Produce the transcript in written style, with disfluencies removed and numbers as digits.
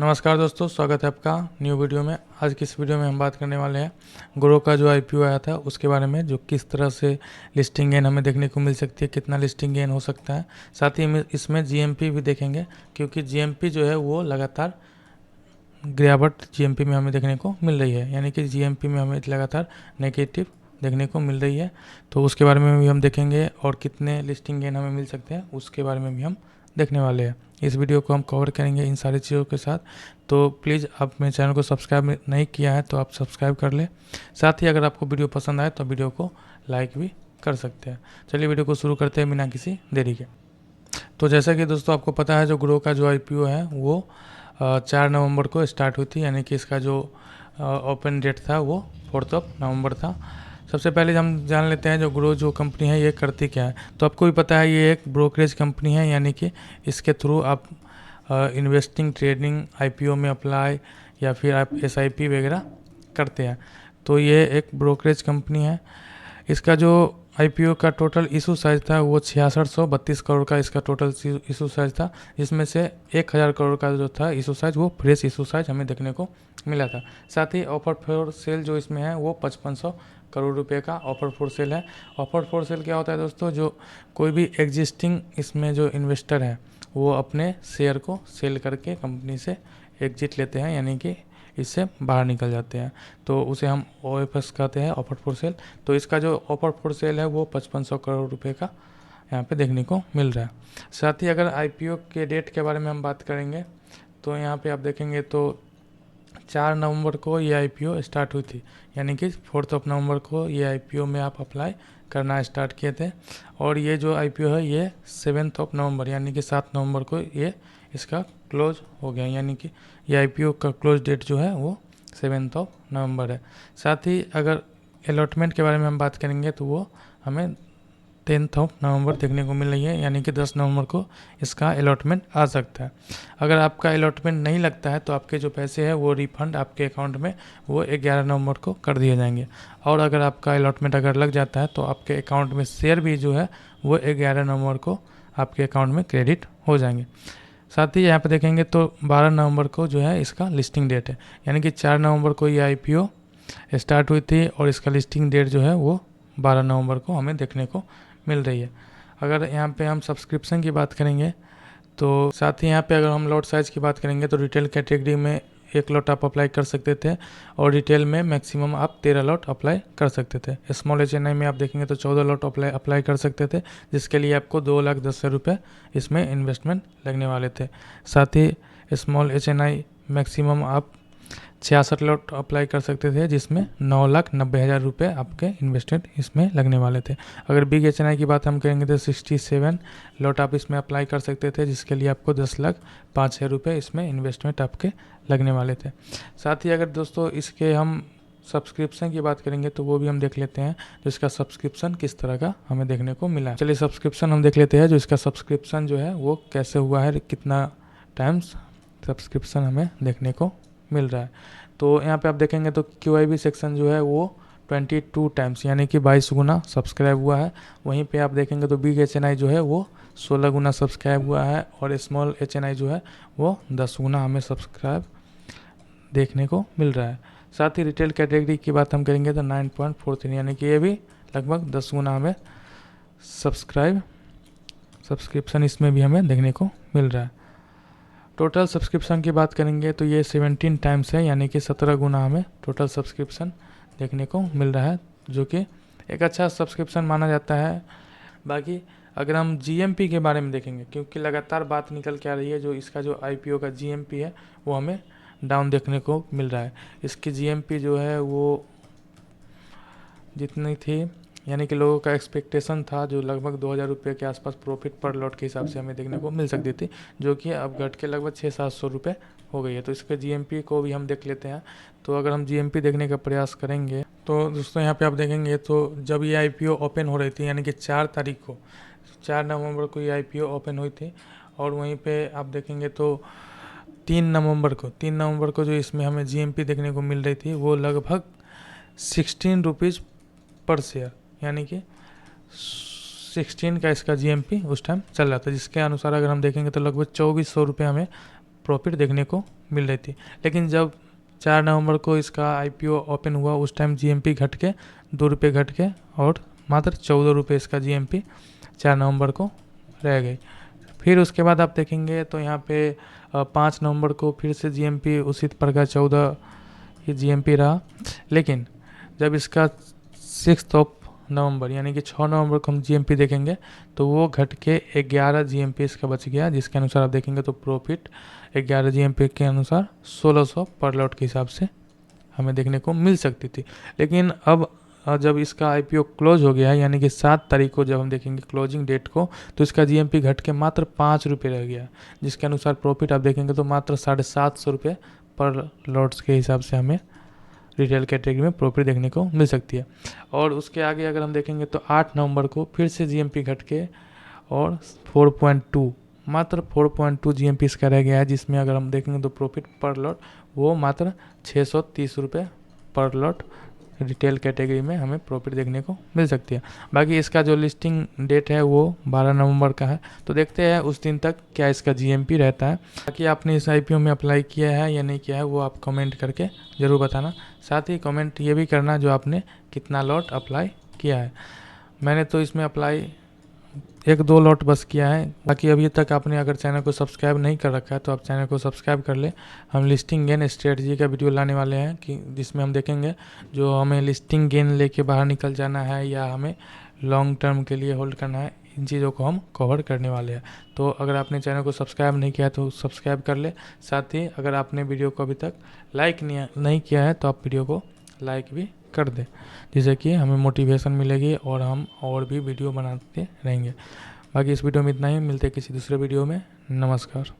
नमस्कार दोस्तों, स्वागत है आपका न्यू वीडियो में। आज की इस वीडियो में हम बात करने वाले हैं ग्रो का जो आईपीओ आया था उसके बारे में, जो किस तरह से लिस्टिंग गेन हमें देखने को मिल सकती है, कितना लिस्टिंग गेन हो सकता है। साथ ही हम इसमें जीएमपी भी देखेंगे, क्योंकि जीएमपी जो है वो लगातार गिरावट जीएमपी में हमें देखने को मिल रही है, यानी कि जीएमपी में हमें लगातार नेगेटिव देखने को मिल रही है। तो उसके बारे में भी हम देखेंगे और कितने लिस्टिंग गेन हमें मिल सकते हैं उसके बारे में भी हम देखने वाले हैं। इस वीडियो को हम कवर करेंगे इन सारी चीज़ों के साथ। तो प्लीज़ आप मेरे चैनल को सब्सक्राइब नहीं किया है तो आप सब्सक्राइब कर लें। साथ ही अगर आपको वीडियो पसंद आए तो वीडियो को लाइक भी कर सकते हैं। चलिए वीडियो को शुरू करते हैं बिना किसी देरी के। तो जैसा कि दोस्तों आपको पता है, जो ग्रो का जो आईपीओ है वो 4 नवंबर को स्टार्ट हुई थी, यानी कि इसका जो ओपन डेट था वो 4 नवंबर था। सबसे पहले हम जान लेते हैं जो ग्रो जो कंपनी है ये करती क्या है। तो आपको भी पता है ये एक ब्रोकरेज कंपनी है, यानी कि इसके थ्रू आप इन्वेस्टिंग, ट्रेडिंग, आईपीओ में अप्लाई या फिर आप एसआईपी वगैरह करते हैं। तो ये एक ब्रोकरेज कंपनी है। इसका जो आईपीओ का टोटल इशू साइज था वो 6632 करोड़ का इसका टोटल इशू साइज था, जिसमें से 1000 करोड़ का जो था इशू साइज वो फ्रेश इशू साइज हमें देखने को मिला था। साथ ही ऑफर फॉर सेल जो इसमें है वो 5500 करोड़ रुपए का ऑफर फॉर सेल है। ऑफर फॉर सेल क्या होता है दोस्तों? जो कोई भी एग्जिस्टिंग इसमें जो इन्वेस्टर है वो अपने शेयर को सेल करके कंपनी से एग्जिट लेते हैं, यानी कि इससे बाहर निकल जाते हैं, तो उसे हम OFS कहते हैं, ऑफर फॉर सेल। तो इसका जो ऑफर फॉर सेल है वो 5500 करोड़ रुपए का यहाँ पे देखने को मिल रहा है। साथ ही अगर आईपीओ के डेट के बारे में हम बात करेंगे तो यहाँ पे आप देखेंगे तो 4 नवंबर को ये आईपीओ स्टार्ट हुई थी, यानी कि 4 नवंबर को ये आईपीओ में आप अप्लाई करना स्टार्ट किए थे। और ये जो आईपीओ है ये 7 नवंबर यानी कि 7 नवंबर को ये इसका क्लोज हो गया, यानी कि ये आईपीओ का क्लोज डेट जो है वो 7 नवंबर है। साथ ही अगर अलॉटमेंट के बारे में हम बात करेंगे तो वो हमें 10 नवंबर देखने को मिल रही है, यानी कि 10 नवंबर को इसका अलॉटमेंट आ सकता है। अगर आपका अलॉटमेंट नहीं लगता है तो आपके जो पैसे हैं वो रिफंड आपके अकाउंट में वो 11 नवंबर को कर दिए जाएंगे। और अगर आपका अलॉटमेंट अगर लग जाता है तो आपके अकाउंट में शेयर भी जो है वो 11 नवंबर को आपके अकाउंट में क्रेडिट हो जाएंगे। साथ ही यहाँ पे देखेंगे तो 12 नवंबर को जो है इसका लिस्टिंग डेट है, यानी कि 4 नवंबर को ये आईपीओ स्टार्ट हुई थी और इसका लिस्टिंग डेट जो है वो 12 नवंबर को हमें देखने को मिल रही है। अगर यहाँ पे हम सब्सक्रिप्शन की बात करेंगे तो साथ ही यहाँ पे अगर हम लॉट साइज़ की बात करेंगे तो रिटेल कैटेगरी में 1 लॉट आप अप्लाई कर सकते थे और रिटेल में मैक्सिमम आप 13 लॉट अप्लाई कर सकते थे। स्मॉल HNI में आप देखेंगे तो 14 लॉट अप्लाई कर सकते थे, जिसके लिए आपको 2,10,000 रुपये इसमें इन्वेस्टमेंट लगने वाले थे। साथ ही स्मॉल HNI मैक्सिमम आप 66 लॉट अप्लाई कर सकते थे, जिसमें 9,90,000 रुपये आपके इन्वेस्टेड इसमें लगने वाले थे। अगर बिग HNI की बात हम करेंगे तो 67 लॉट आप इसमें अप्लाई कर सकते थे, जिसके लिए आपको 10,05,000 रुपये इसमें इन्वेस्टमेंट आपके लगने वाले थे। साथ ही अगर दोस्तों इसके हम सब्सक्रिप्शन की बात करेंगे तो वो भी हम देख लेते हैं, जो इसका सब्सक्रिप्शन किस तरह का हमें देखने को मिला है। चलिए सब्सक्रिप्शन हम देख लेते हैं, जो इसका सब्सक्रिप्शन जो है वो कैसे हुआ है, कितना टाइम्स सब्सक्रिप्शन हमें देखने को मिल रहा है। तो यहाँ पे आप देखेंगे तो QIB सेक्शन जो है वो 22 टाइम्स यानी कि 22 गुना सब्सक्राइब हुआ है। वहीं पे आप देखेंगे तो बिग HNI जो है वो 16 गुना सब्सक्राइब हुआ है और स्मॉल HNI जो है वो 10 गुना हमें सब्सक्राइब देखने को मिल रहा है। साथ ही रिटेल कैटेगरी की बात हम करेंगे तो 9.43 यानी कि ये भी लगभग 10 गुना हमें सब्सक्रिप्शन इसमें भी हमें देखने को मिल रहा है। टोटल सब्सक्रिप्शन की बात करेंगे तो ये 17 टाइम्स है, यानी कि 17 गुना हमें टोटल सब्सक्रिप्शन देखने को मिल रहा है, जो कि एक अच्छा सब्सक्रिप्शन माना जाता है। बाकी अगर हम GMP के बारे में देखेंगे, क्योंकि लगातार बात निकल के आ रही है, जो इसका जो आईपीओ का GMP है वो हमें डाउन देखने को मिल रहा है। इसकी GMP जो है वो जितनी थी, यानी कि लोगों का एक्सपेक्टेशन था जो लगभग 2,000 रुपये के आसपास प्रॉफिट पर लॉट के हिसाब से हमें देखने को मिल सकती थी, जो कि अब घट के लगभग 600-700 रुपये हो गई है। तो इसके GMP को भी हम देख लेते हैं। तो अगर हम GMP देखने का प्रयास करेंगे तो दोस्तों यहाँ पे आप देखेंगे तो जब ये IPO ओपन हो रही थी, यानी कि 4 तारीख को, 4 नवंबर को ये IPO ओपन हुई थी, और वहीं पर आप देखेंगे तो 3 नवंबर को जो इसमें हमें GMP देखने को मिल रही थी वो लगभग 16 रुपीज़ पर शेयर, यानी कि 16 का इसका GMP उस टाइम चल रहा था, जिसके अनुसार अगर हम देखेंगे तो लगभग 2400 रुपये हमें प्रॉफिट देखने को मिल रही थी। लेकिन जब 4 नवंबर को इसका IPO ओपन हुआ उस टाइम GMP घट के 2 रुपये घट के और मात्र 14 रुपये इसका GMP 4 नवंबर को रह गई। फिर उसके बाद आप देखेंगे तो यहाँ पे 5 नवंबर को फिर से GMP उसी प्रकार 14 ही GMP रहा। लेकिन जब इसका 6 नवंबर यानी कि 6 नवंबर को हम GMP देखेंगे तो वो घट के 11 GMP इसका बच गया, जिसके अनुसार आप देखेंगे तो प्रॉफिट 11 GMP के अनुसार 1600 पर लॉट के हिसाब से हमें देखने को मिल सकती थी। लेकिन अब जब इसका IPO क्लोज हो गया है यानी कि 7 तारीख को जब हम देखेंगे क्लोजिंग डेट को तो इसका GMP घट के मात्र 5 रुपये रह गया, जिसके अनुसार प्रॉफिट आप देखेंगे तो मात्र 750 रुपये पर लॉट्स के हिसाब से हमें रिटेल कैटेगरी में प्रॉफिट देखने को मिल सकती है। और उसके आगे अगर हम देखेंगे तो 8 नवंबर को फिर से GMP घट के और 4.2 मात्र 4.2 GMP इसका रह गया है, जिसमें अगर हम देखेंगे तो प्रॉफिट पर लॉट वो मात्र 630 रुपये पर लॉट रिटेल कैटेगरी में हमें प्रॉफिट देखने को मिल सकती है। बाकी इसका जो लिस्टिंग डेट है वो 12 नवंबर का है, तो देखते हैं उस दिन तक क्या इसका GMP रहता है। बाकी आपने इस IPO में अप्लाई किया है या नहीं किया है वो आप कमेंट करके ज़रूर बताना। साथ ही कमेंट ये भी करना जो आपने कितना लॉट अप्लाई किया है। मैंने तो इसमें अप्लाई 1-2 लॉट बस किया है। बाकी अभी तक आपने अगर चैनल को सब्सक्राइब नहीं कर रखा है तो आप चैनल को सब्सक्राइब कर ले। हम लिस्टिंग गेन स्ट्रेटजी का वीडियो लाने वाले हैं कि जिसमें हम देखेंगे जो हमें लिस्टिंग गेन लेके बाहर निकल जाना है या हमें लॉन्ग टर्म के लिए होल्ड करना है, इन चीज़ों को हम कवर करने वाले हैं। तो अगर आपने चैनल को सब्सक्राइब नहीं किया है तो सब्सक्राइब कर ले। साथ ही अगर आपने वीडियो को अभी तक लाइक नहीं किया है तो आप वीडियो को लाइक भी कर दें, जिससे कि हमें मोटिवेशन मिलेगी और हम और भी वीडियो बनाते रहेंगे। बाकी इस वीडियो में इतना ही, मिलते हैं किसी दूसरे वीडियो में। नमस्कार।